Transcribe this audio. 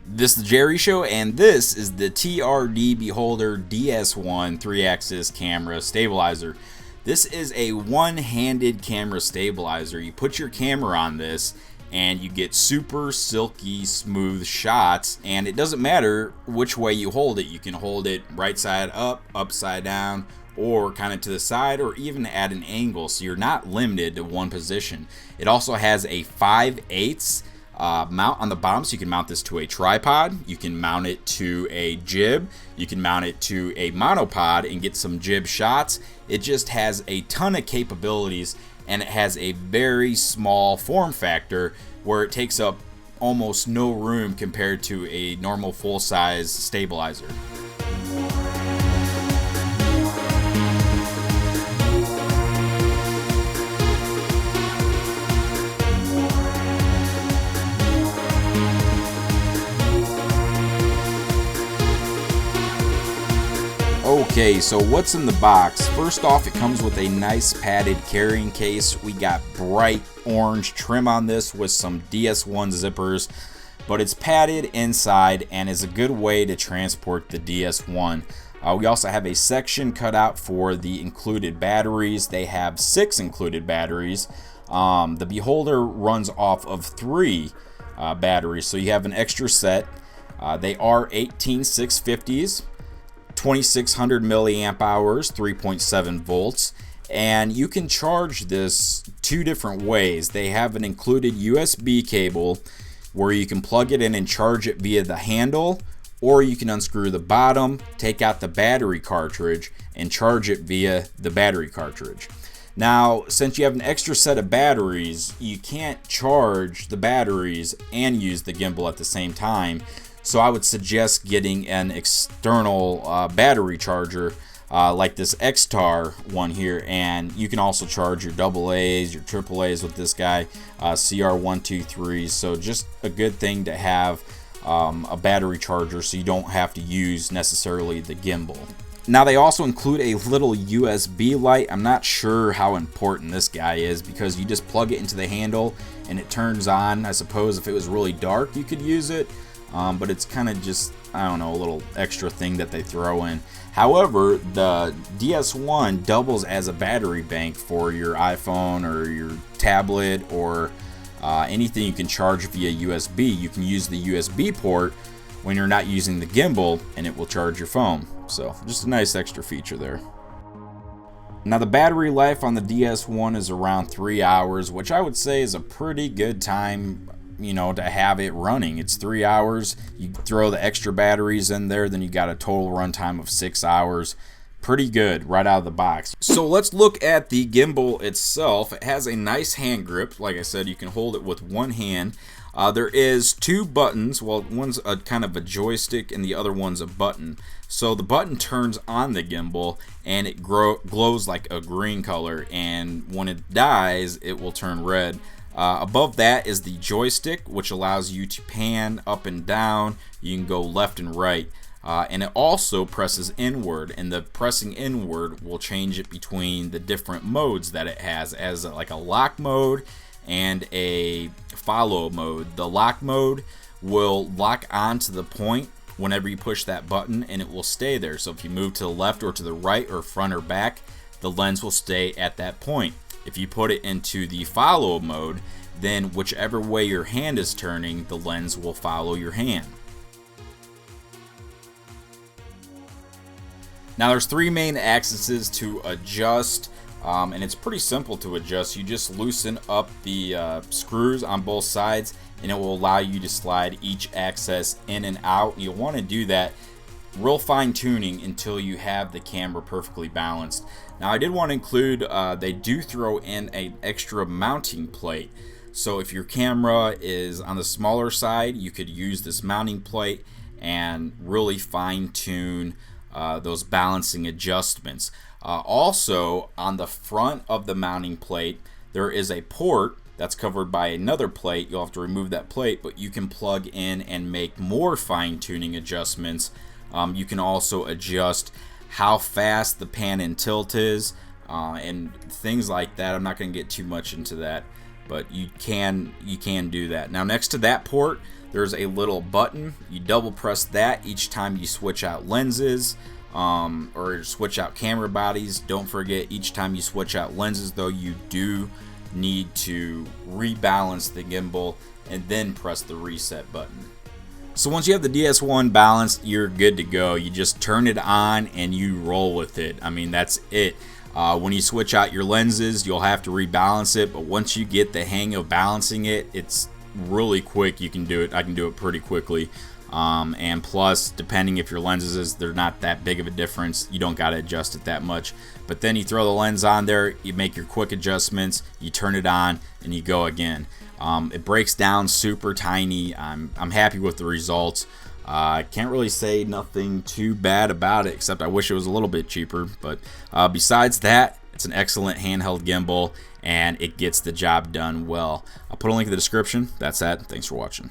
This is the Jerry Show, and this is the TRD Beholder DS1 3-axis camera stabilizer. This is a one-handed camera stabilizer. You put your camera on this, and you get super silky, smooth shots, and it doesn't matter which way you hold it. You can hold it right side up, upside down, or kind of to the side, or even at an angle, so you're not limited to one position. It also has a 5/8 mount on the bottom, so you can mount this to a tripod, you can mount it to a jib, you can mount it to a monopod and get some jib shots. It just has a ton of capabilities, and it has a very small form factor where it takes up almost no room compared to a normal full-size stabilizer. Okay, so what's in the box? First off, it comes with a nice padded carrying case. We got bright orange trim on this with some DS1 zippers, but it's padded inside and is a good way to transport the DS1. We also have a section cut out for the included batteries. They have 6 included batteries. The Beholder runs off of 3 batteries, so you have an extra set. They are 18650s. 2600 milliamp hours, 3.7 volts, and you can charge this 2 different ways. They have an included USB cable where you can plug it in and charge it via the handle, or you can unscrew the bottom, take out the battery cartridge, and charge it via the battery cartridge. Now, since you have an extra set of batteries, you can't charge the batteries and use the gimbal at the same time. So I would suggest getting an external battery charger like this XTAR one here, and you can also charge your AA's, your AAA's with this guy, CR123. So just a good thing to have a battery charger so you don't have to use necessarily the gimbal. Now they also include a little USB light. I'm not sure how important this guy is because you just plug it into the handle and it turns on. I suppose if it was really dark you could use it. But it's kind of just, I don't know, a little extra thing that they throw in. However, the DS1 doubles as a battery bank for your iPhone or your tablet or anything you can charge via USB. You can use the USB port when you're not using the gimbal and it will charge your phone. So just a nice extra feature there. Now the battery life on the DS1 is around 3 hours, which I would say is a pretty good time, you know, to have it running. It's 3 hours. You throw the extra batteries in there, then you got a total runtime of 6 hours. Pretty good right out of the box. So let's look at the gimbal itself. It has a nice hand grip. Like I said, you can hold it with one hand. There is 2 buttons. Well, one's a kind of a joystick and the other one's a button. So the button turns on the gimbal and it glows like a green color, and when it dies it will turn red. Above that is the joystick, which allows you to pan up and down. You can go left and right, and it also presses inward, and the pressing inward will change it between the different modes that it has, as like a lock mode and a follow mode. The lock mode will lock onto the point whenever you push that button, and it will stay there. So if you move to the left or to the right or front or back, the lens will stay at that point. If you put it into the follow mode, then whichever way your hand is turning, the lens will follow your hand. Now there's 3 main axes to adjust, and it's pretty simple to adjust. You just loosen up the screws on both sides, and it will allow you to slide each axis in and out. You'll want to do that real fine tuning until you have the camera perfectly balanced. Now I did want to include, they do throw in an extra mounting plate. So if your camera is on the smaller side, you could use this mounting plate and really fine tune those balancing adjustments. Also on the front of the mounting plate there is a port that's covered by another plate. You'll have to remove that plate, but you can plug in and make more fine tuning adjustments. You can also adjust how fast the pan and tilt is, and things like that. I'm not going to get too much into that, but you can do that. Now next to that port there's a little button. You double press that each time you switch out lenses or switch out camera bodies. Don't forget, each time you switch out lenses though, you do need to rebalance the gimbal and then press the reset button. So once you have the DS1 balanced, you're good to go. You just turn it on and you roll with it. I mean, that's it. When you switch out your lenses, you'll have to rebalance it, but once you get the hang of balancing it, it's really quick. You can do it. I can do it pretty quickly. And plus, depending if your lenses is, they're not that big of a difference, you don't got to adjust it that much. But then you throw the lens on there, you make your quick adjustments, you turn it on, and you go again. It breaks down super tiny. I'm happy with the results. I can't really say nothing too bad about it, except I wish it was a little bit cheaper. But besides that, it's an excellent handheld gimbal, and it gets the job done well. I'll put a link in the description. That's that. Thanks for watching.